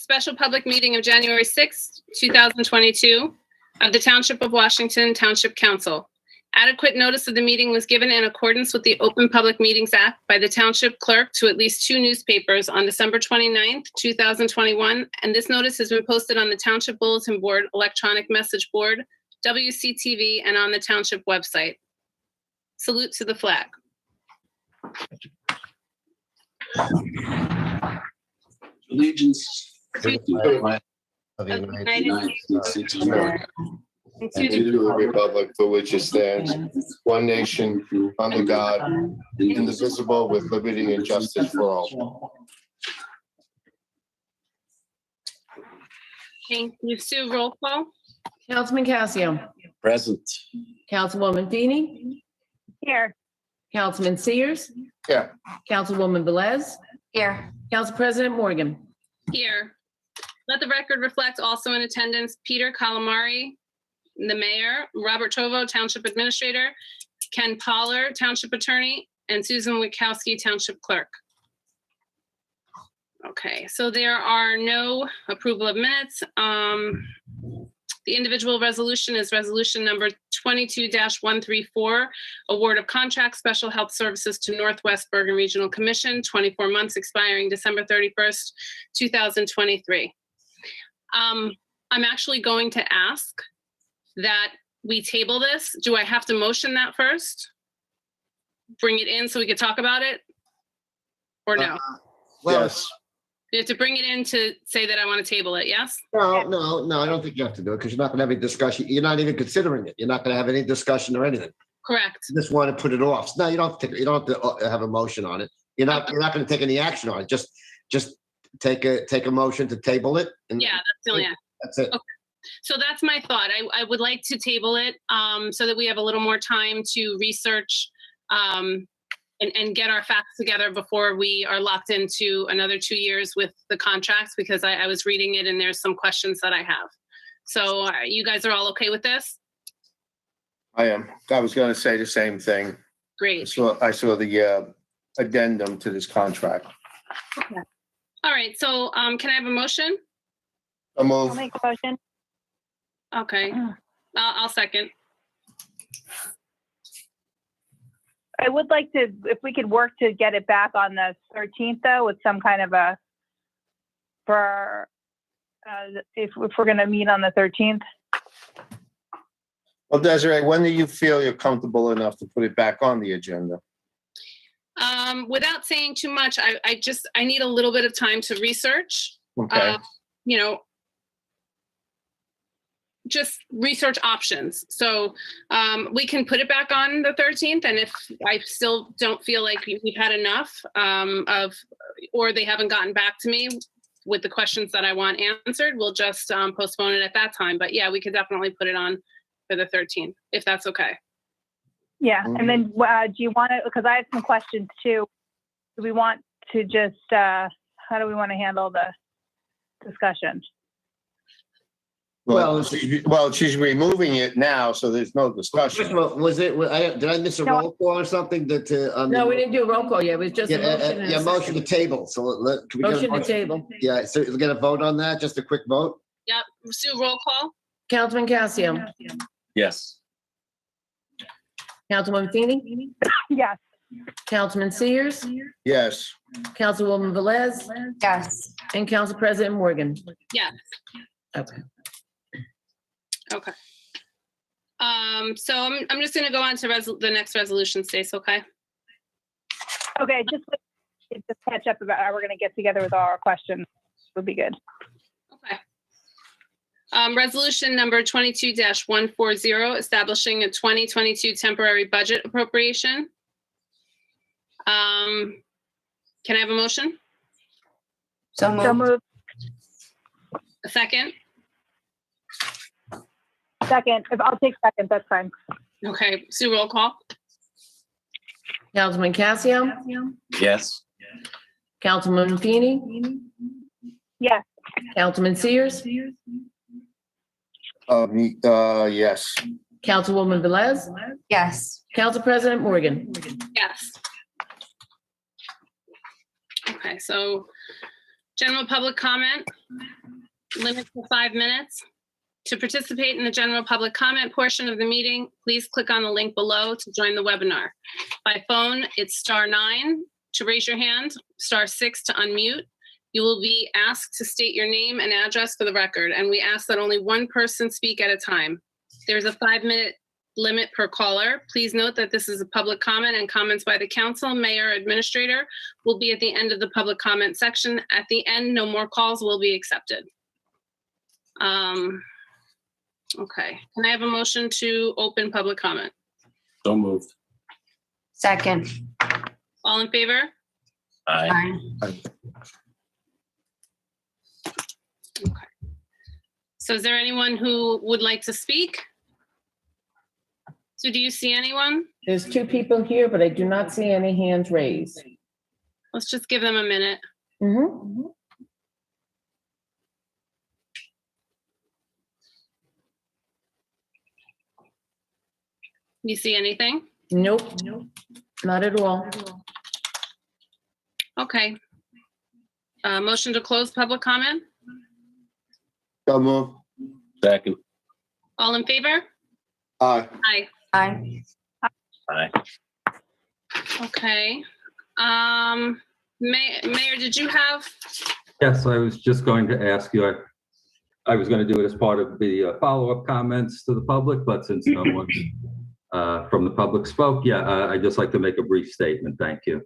special public meeting of January 6th, 2022 of the Township of Washington Township Council. Adequate notice of the meeting was given in accordance with the Open Public Meetings Act by the Township Clerk to at least 2 newspapers on December 29th, 2021, and this notice has been posted on the Township Bulletin Board, electronic message board, WCTV, and on the Township website. Salute to the flag. Allegiance To to the flag of the United States of America, and to the republic for which it stands, one nation, under God, indivisible, with liberty and justice for all. Thank you, Sue. Roll call. Councilman Cassio. Present. Councilwoman Feeney. Here. Councilman Sears. Yeah. Councilwoman Velez. Here. Council President Morgan. Here. Let the record reflect also in attendance Peter Calamari, the mayor, Robert Tovo, Township Administrator, Ken Poller, Township Attorney, and Susan Witkowski, Township Clerk. Okay, so there are no approval of minutes. The individual resolution is resolution number 22-134, award of contract special health services to Northwest Bergen Regional Commission, 24 months expiring December 31st, 2023. I'm actually going to ask that we table this. Do I have to motion that first? Bring it in so we could talk about it? Or no? Yes. You have to bring it in to say that I want to table it, yes? No, I don't think you have to do it because you're not going to have any discussion. You're not even considering it. You're not going to have any discussion or anything. Correct. You just want to put it off. No, you don't have to have a motion on it. You're not going to take any action on it. Just take a motion to table it. And Yeah, that's the only action. that's it. Okay. So that's my thought. I would like to table it so that we have a little more time to research and get our facts together before we are locked into another 2 years with the contracts, because I was reading it and there's some questions that I have. So you guys are all okay with this? I am. I was going to say the same thing. Great. I saw the addendum to this contract. Okay. All right. So can I have a motion? A move. I'll make a motion. Okay. I'll second. I would like to, if we could work to get it back on the 13th though, with some kind of if we're going to meet on the 13th. Well, Desiree, when do you feel you're comfortable enough to put it back on the agenda? Without saying too much, I need a little bit of time to research. Okay. Just research options. So we can put it back on the 13th. And if I still don't feel like we've had enough or they haven't gotten back to me with the questions that I want answered, we'll just postpone it at that time. But yeah, we could definitely put it on for the 13th, if that's okay. Yeah. And then do you want to, because I have some questions too. Do we want to just, how do we want to handle the discussion? Well, she's removing it now, so there's no discussion. First of all, did I miss a roll call or something? No, we didn't do a roll call yet. It was just a motion. and a Motion to second. table. So can we get a Motion to table. Yeah, so we're going to vote on that? Just a quick vote? Yep. Sue, roll call. Councilman Cassio. Yes. Councilwoman Feeney. Yes. Councilman Sears. Yes. Councilwoman Velez. Yes. And Council President Morgan. Yes. Okay. Okay. So I'm just going to go on to the next resolution, Stace, okay? Okay. Just catch up about how we're going to get together with all our questions would be good. Okay. Resolution number 22-140, establishing a 2022 temporary budget appropriation. Can I have a motion? So moved. A second? Second. If I'll take second, that's fine. Okay, Sue, roll call. Councilman Cassio. Yes. Councilwoman Feeney. Yes. Councilman Sears. Yes. Councilwoman Velez. Yes. Council President Morgan. Yes. Okay, so General public comment, limit to 5 minutes. To participate in the general public comment portion of the meeting, please click on the link below to join the webinar. By phone, it's *9 to raise your hand, *6 to unmute. You will be asked to state your name and address for the record, and we ask that only one person speak at a time. There's a 5-minute limit per caller. Please note that this is a public comment, and comments by the council, mayor, administrator will be at the end of the public comment section. At the end, no more calls will be accepted. Okay, can I have a motion to open public comment? So moved. Second. All in favor? Aye. So is there anyone who would like to speak? So do you see anyone? There's 2 people here, but I do not see any hands raised. Let's just give them a minute. Mhm. You see anything? Nope, not at all. Okay. Motion to close public comment? So move. Second. All in favor? Aye. Aye. Aye. Aye. Okay. Mayor, did you have? Yes, I was just going to ask you, I was going to do it as part of the follow-up comments to the public, but since no one from the public spoke, I'd just like to make a brief statement. Thank you.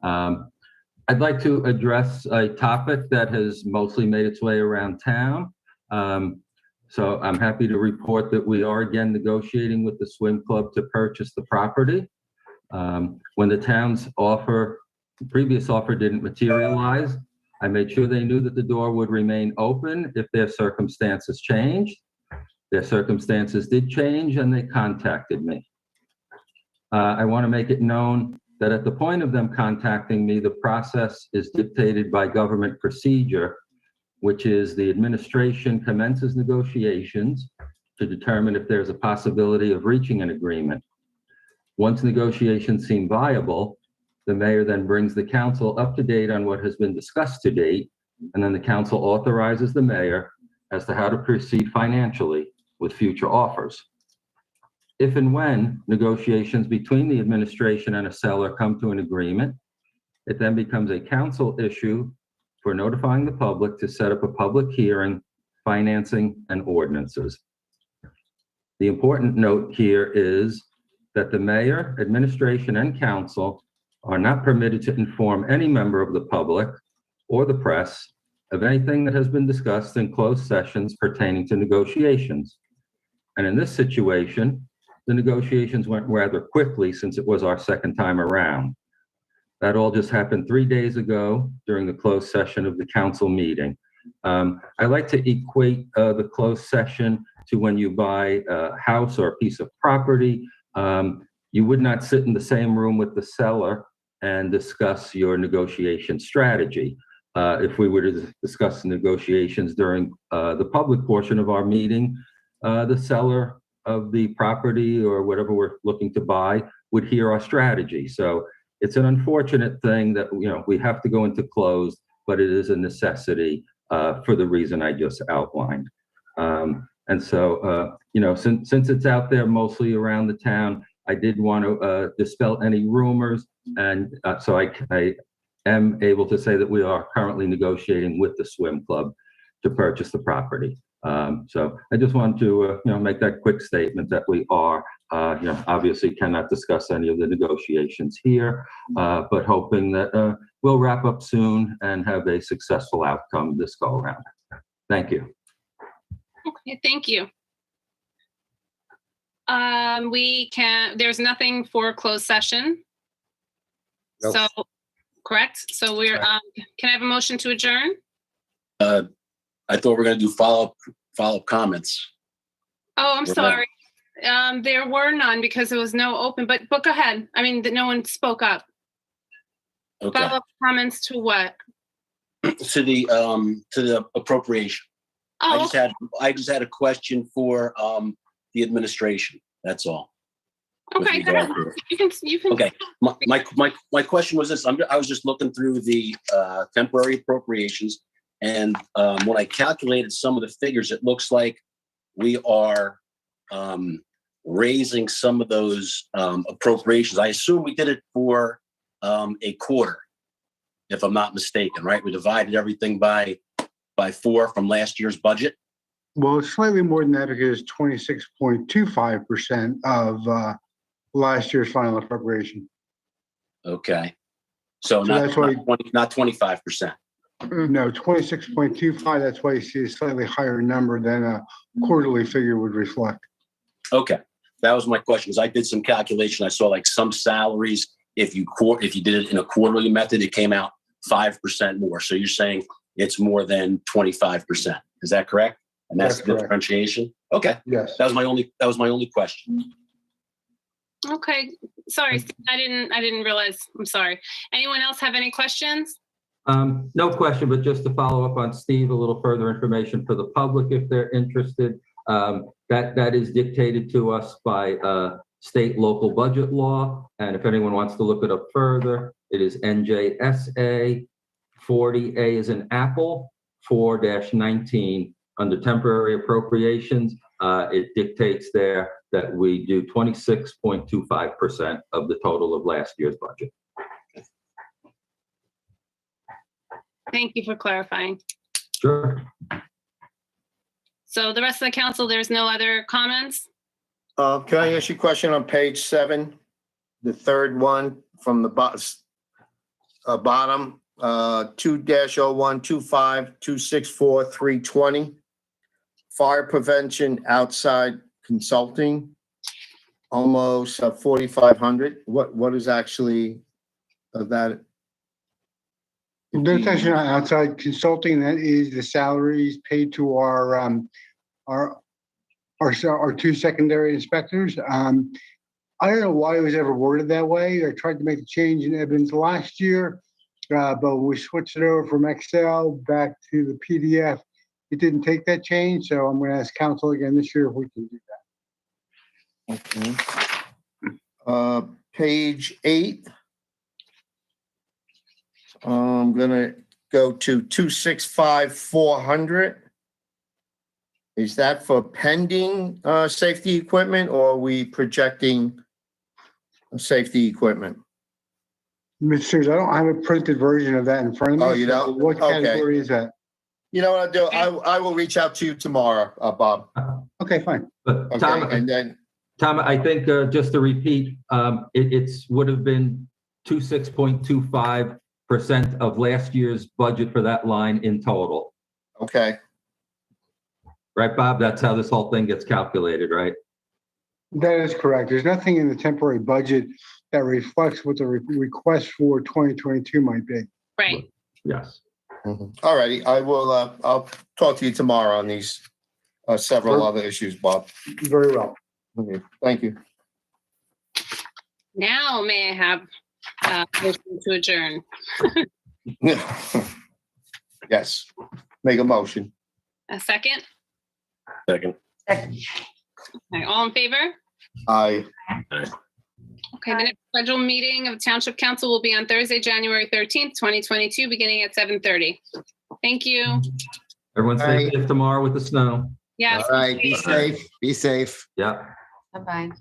I'd like to address a topic that has mostly made its way around town. So I'm happy to report that we are again negotiating with the swim club to purchase the property. When the town's previous offer didn't materialize, I made sure they knew that the door would remain open if their circumstances changed. Their circumstances did change and they contacted me. I want to make it known that at the point of them contacting me, the process is dictated by government procedure, which is the administration commences negotiations to determine if there's a possibility of reaching an agreement. Once negotiations seem viable, the mayor then brings the council up to date on what has been discussed to date, and then the council authorizes the mayor as to how to proceed financially with future offers. If and when negotiations between the administration and a seller come to an agreement, it then becomes a council issue for notifying the public to set up a public hearing, financing, and ordinances. The important note here is that the mayor, administration, and council are not permitted to inform any member of the public or the press of anything that has been discussed in closed sessions pertaining to negotiations. And in this situation, the negotiations went rather quickly since it was our second time around. That all just happened 3 days ago during the closed session of the council meeting. I like to equate the closed session to when you buy a house or a piece of property. You would not sit in the same room with the seller and discuss your negotiation strategy. If we were to discuss negotiations during the public portion of our meeting, the seller of the property or whatever we're looking to buy would hear our strategy. So it's an unfortunate thing that we have to go into closed, but it is a necessity for the reason I just outlined. And so, since it's out there mostly around the town, I did want to dispel any rumors. And so I am able to say that we are currently negotiating with the swim club to purchase the property. So I just wanted to, make that quick statement that we are, obviously cannot discuss any of the negotiations here, but hoping that we'll wrap up soon and have a successful outcome this go around. Thank you. Okay, thank you. There's nothing for closed session. Nope. So, correct? So can I have a motion to adjourn? I thought we were going to do follow-up comments. Oh, I'm We're sorry. There were none because there was no open, but go ahead. I mean, no one spoke up. Okay. Follow-up comments to what? To the appropriation. Oh, I just had a question for the administration. That's all. okay. with Go ahead. regard to it. You can. Okay. My question was this. I was just looking through the temporary appropriations And when I calculated some of the figures, it looks like we are raising some of those appropriations. I assume we did it for a quarter, if I'm not mistaken, right? We divided everything by 4 from last year's budget. Well, it's slightly more than that because 26.25% of last year's final appropriation. Okay. So So not, that's why- not 25%. No, 26.25, that's why you see a slightly higher number than a quarterly figure would reflect. Okay. That was my question. Because I did some calculation. I saw like some salaries, if you did it in a quarterly method, it came out 5% more. So you're saying it's more than 25%. Is that correct? And that's That's the correct. differentiation? Okay. Yes. That was my only question. Okay, sorry, I didn't realize. I'm sorry. Anyone else have any questions? No question, but just to follow up on Steve, a little further information for the public if they're interested. That is dictated to us by state local budget law. And if anyone wants to look it up further, it is NJSA 40A as in Apple 4-19 under temporary appropriations. It dictates there that we do 26.25% of the total of last year's budget. Thank you for clarifying. Sure. So the rest of the council, there's no other comments? Can I ask you a question on page 7? The third one from the bottom, 2-01-25-264-320. Fire prevention outside consulting, almost 4,500. What is actually that? That's actually not outside consulting. That is the salaries paid to our 2 secondary inspectors. I don't know why it was ever worded that way. I tried to make a change in Evans last year, but we switched it over from Excel back to the PDF. It didn't take that change, so I'm going to ask council again this year if we can do that. Okay. Page 8. I'm gonna go to 265-400. Is that for pending safety equipment, or are we projecting safety equipment? Mr. Sears, I don't have a printed version of that in front of me. Oh, you so don't? What Okay. category is that? You know what I'll do? I will reach out to you tomorrow, Bob. Okay, fine. But Okay, and then, Tom, I think just to repeat, it's would have been 26.25% of last year's budget for that line in total. okay, Right, Bob? That's how this whole thing gets calculated, right? That is correct. There's nothing in the temporary budget that reflects what the request for 2022 might be. Right. Yes. all righty. I will, I'll talk to you tomorrow on these several other issues, Bob. Very well. Okay, thank you. Now may I have a motion to adjourn? Yes, make a motion. A second? Second. Okay, all in favor? Aye. Okay, the next scheduled meeting of Township Council will be on Thursday, January 13th, 2022, beginning at 7:30. Thank you. Everyone stay Aye. safe tomorrow with the snow. Yes. All right, be safe, be safe. Yeah. Bye-bye.